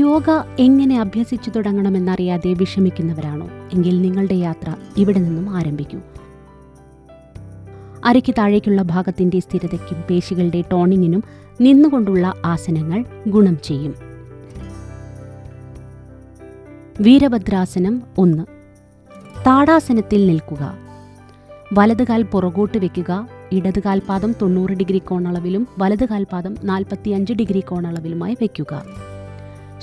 യോഗ എങ്ങനെ അഭ്യസിച്ചു തുടങ്ങണമെന്നറിയാതെ വിഷമിക്കുന്നവരാണോ എങ്കിൽ നിങ്ങളുടെ യാത്ര ഇവിടെ നിന്നും ആരംഭിക്കൂ. അരയ്ക്ക് താഴേക്കുള്ള ഭാഗത്തിന്റെ സ്ഥിരതയ്ക്കും പേശികളുടെ ടോണിങ്ങിനും നിന്നുകൊണ്ടുള്ള ആസനങ്ങൾ ഗുണം ചെയ്യും. വീരഭദ്രാസനം 1. താടാസനത്തിൽ നിൽക്കുക. വലതുകാൽ പുറകോട്ട് വെക്കുക. ഇടതുകാൽ പാദം 90 ഡിഗ്രി കോണളവിലും വലതുകാൽ പാദം 45 ഡിഗ്രി കോണളവിലുമായി വയ്ക്കുക.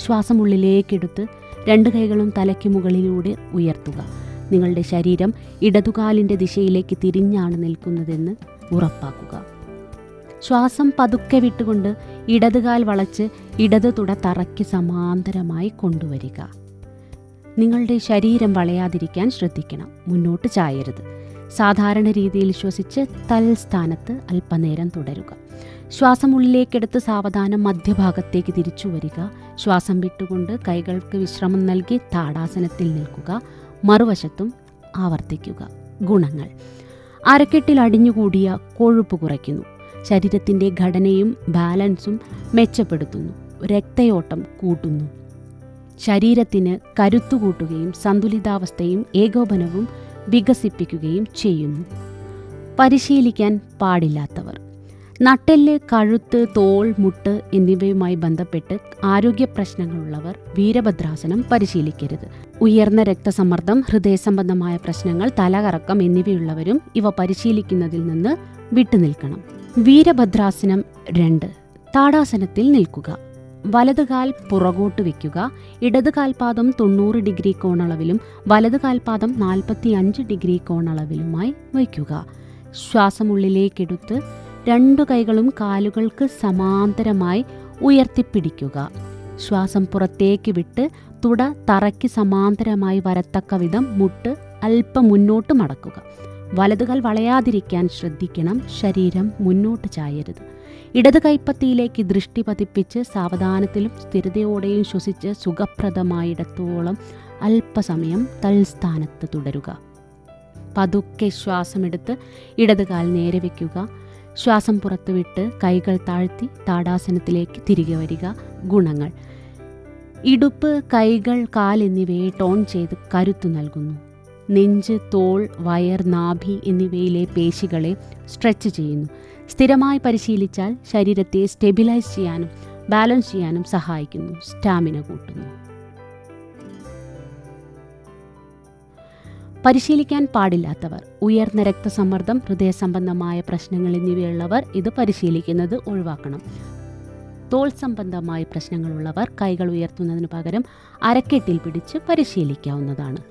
ശ്വാസം ഉള്ളിലേക്കെടുത്ത് 2 കൈകളും തലയ്ക്ക് മുകളിലൂടെ ഉയർത്തുക. നിങ്ങളുടെ ശരീരം ഇടതുകാലിൻ്റെ ദിശയിലേക്ക് തിരിഞ്ഞാണ് നിൽക്കുന്നതെന്ന് ഉറപ്പാക്കുക. ശ്വാസം പതുക്കെ വിട്ടുകൊണ്ട് ഇടതുകാൽ വളച്ച് ഇടത് തുട തറയ്ക്ക് സമാന്തരമായി കൊണ്ടുവരിക. നിങ്ങളുടെ ശരീരം വളയാതിരിക്കാൻ ശ്രദ്ധിക്കണം. മുന്നോട്ട് ചായരുത്. സാധാരണ രീതിയിൽ ശ്വസിച്ച് തൽസ്ഥാനത്ത് അല്പനേരം തുടരുക. ശ്വാസം ഉള്ളിലേക്കെടുത്ത് സാവധാനം മധ്യഭാഗത്തേക്ക് തിരിച്ചു വരിക. ശ്വാസം വിട്ടുകൊണ്ട് കൈകൾക്ക് വിശ്രമം നൽകി താടാസനത്തിൽ നിൽക്കുക. മറുവശത്തും ആവർത്തിക്കുക. ഗുണങ്ങൾ: അരക്കെട്ടിൽ അടിഞ്ഞുകൂടിയ കൊഴുപ്പ് കുറയ്ക്കുന്നു. ശരീരത്തിൻ്റെ ഘടനയും ബാലൻസും മെച്ചപ്പെടുത്തുന്നു. രക്തയോട്ടം കൂട്ടുന്നു. ശരീരത്തിന് കരുത്തുകൂട്ടുകയും സന്തുലിതാവസ്ഥയും ഏകോപനവും വികസിപ്പിക്കുകയും ചെയ്യുന്നു. പരിശീലിക്കാൻ പാടില്ലാത്തവർ: നട്ടെല്ല്, കഴുത്ത്, തോൾ, മുട്ട് എന്നിവയുമായി ബന്ധപ്പെട്ട് ആരോഗ്യ പ്രശ്നങ്ങളുള്ളവർ വീരഭദ്രാസനം പരിശീലിക്കരുത്. ഉയർന്ന രക്തസമ്മർദ്ദം, ഹൃദയ സംബന്ധമായ പ്രശ്നങ്ങൾ, തലകറക്കം എന്നിവയുള്ളവരും ഇവ പരിശീലിക്കുന്നതിൽ നിന്ന് വിട്ടുനിൽക്കണം. വീരഭദ്രാസനം 2. താടാസനത്തിൽ നിൽക്കുക. വലതുകാൽ പുറകോട്ട് വയ്ക്കുക. ഇടതുകാൽ പാദം 90 ഡിഗ്രി കോണളവിലും വലതുകാൽ പാദം 45 ഡിഗ്രി കോണളവിലുമായി വയ്ക്കുക. ശ്വാസം ഉള്ളിലേക്കെടുത്ത് 2 കൈകളും കാലുകൾക്ക് സമാന്തരമായി ഉയർത്തിപ്പിടിക്കുക. ശ്വാസം പുറത്തേക്ക് വിട്ട് തുട തറയ്ക്ക് സമാന്തരമായി വരത്തക്ക വിധം മുട്ട് അല്പം മുന്നോട്ട് മടക്കുക. വലതുകാൽ വളയാതിരിക്കാൻ ശ്രദ്ധിക്കണം. ശരീരം മുന്നോട്ട് ചായരുത്. ഇടത് കൈപ്പത്തിയിലേക്ക് ദൃഷ്ടി പതിപ്പിച്ച് സാവധാനത്തിലും സ്ഥിരതയോടെയും ശ്വസിച്ച് സുഖപ്രദമായിടത്തോളം അല്പസമയം തൽസ്ഥാനത്ത് തുടരുക. പതുക്കെ ശ്വാസമെടുത്ത് ഇടതുകാൽ നേരെ വയ്ക്കുക. ശ്വാസം പുറത്തുവിട്ട് കൈകൾ താഴ്ത്തി താടാസനത്തിലേക്ക് തിരികെ വരിക. ഗുണങ്ങൾ: ഇടുപ്പ്, കൈകൾ, കാൽ എന്നിവയെ ടോൺ ചെയ്ത് കരുത്തു നൽകുന്നു. നെഞ്ച്, തോൾ, വയർ, നാഭി എന്നിവയിലെ പേശികളെ സ്ട്രെച്ച് ചെയ്യുന്നു. സ്ഥിരമായി പരിശീലിച്ചാൽ ശരീരത്തെ സ്റ്റെബിലൈസ് ചെയ്യാനും ബാലൻസ് ചെയ്യാനും സഹായിക്കുന്നു. സ്റ്റാമിന കൂട്ടുന്നു. പരിശീലിക്കാൻ പാടില്ലാത്തവർ: ഉയർന്ന രക്തസമ്മർദ്ദം, ഹൃദയ സംബന്ധമായ പ്രശ്നങ്ങൾ എന്നിവയുള്ളവർ ഇത് പരിശീലിക്കുന്നത് ഒഴിവാക്കണം. തോൾ സംബന്ധമായ പ്രശ്നങ്ങളുള്ളവർ കൈകൾ ഉയർത്തുന്നതിന് പകരം അരക്കെട്ടിൽ പിടിച്ച് പരിശീലിക്കാവുന്നതാണ്.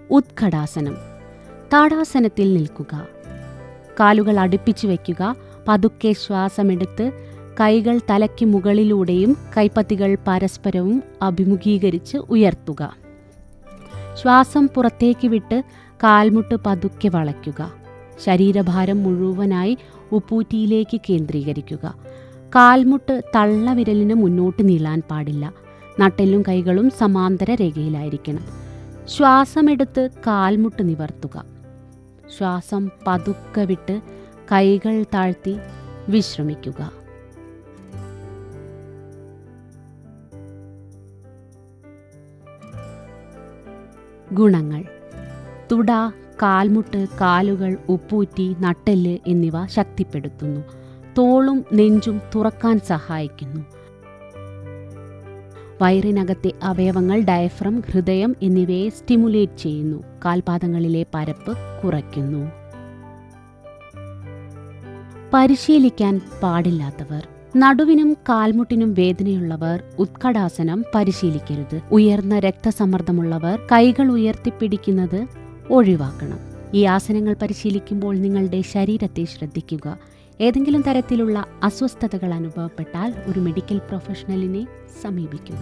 ഉത്കടാസനം. താടാസനത്തിൽ നിൽക്കുക. കാലുകൾ അടുപ്പിച്ചു വയ്ക്കുക. പതുക്കെ ശ്വാസമെടുത്ത് കൈകൾ തലയ്ക്ക് മുകളിലൂടെയും കൈപ്പത്തികൾ പരസ്പരവും അഭിമുഖീകരിച്ച് ഉയർത്തുക. ശ്വാസം പുറത്തേക്ക് വിട്ട് കാൽമുട്ട് പതുക്കെ വളയ്ക്കുക. ശരീരഭാരം മുഴുവനായി ഉപ്പൂറ്റിയിലേക്ക് കേന്ദ്രീകരിക്കുക. കാൽമുട്ട് തള്ളവിരലിന് മുന്നോട്ട് നീളാൻ പാടില്ല. നട്ടെല്ലും കൈകളും സമാന്തര രേഖയിലായിരിക്കണം. ശ്വാസമെടുത്ത് കാൽമുട്ട് നിവർത്തുക. ശ്വാസം പതുക്കെ വിട്ട് കൈകൾ താഴ്ത്തി വിശ്രമിക്കുക. ഗുണങ്ങൾ: തുട, കാൽമുട്ട്, കാലുകൾ, ഉപ്പൂറ്റി, നട്ടെല്ല് എന്നിവ ശക്തിപ്പെടുത്തുന്നു. തോളും നെഞ്ചും തുറക്കാൻ സഹായിക്കുന്നു. വയറിനകത്തെ അവയവങ്ങൾ, ഡയഫ്രം, ഹൃദയം എന്നിവയെ സ്റ്റിമുലേറ്റ് ചെയ്യുന്നു. കാൽപാദങ്ങളിലെ പരപ്പ് കുറയ്ക്കുന്നു. പരിശീലിക്കാൻ പാടില്ലാത്തവർ: നടുവിനും കാൽമുട്ടിനും വേദനയുള്ളവർ ഉത്കടാസനം പരിശീലിക്കരുത്. ഉയർന്ന രക്തസമ്മർദ്ദമുള്ളവർ കൈകൾ ഉയർത്തിപ്പിടിക്കുന്നത് ഒഴിവാക്കണം. ഈ ആസനങ്ങൾ പരിശീലിക്കുമ്പോൾ നിങ്ങളുടെ ശരീരത്തെ ശ്രദ്ധിക്കുക. ഏതെങ്കിലും തരത്തിലുള്ള അസ്വസ്ഥതകൾ അനുഭവപ്പെട്ടാൽ ഒരു മെഡിക്കൽ പ്രൊഫഷണലിനെ സമീപിക്കുക.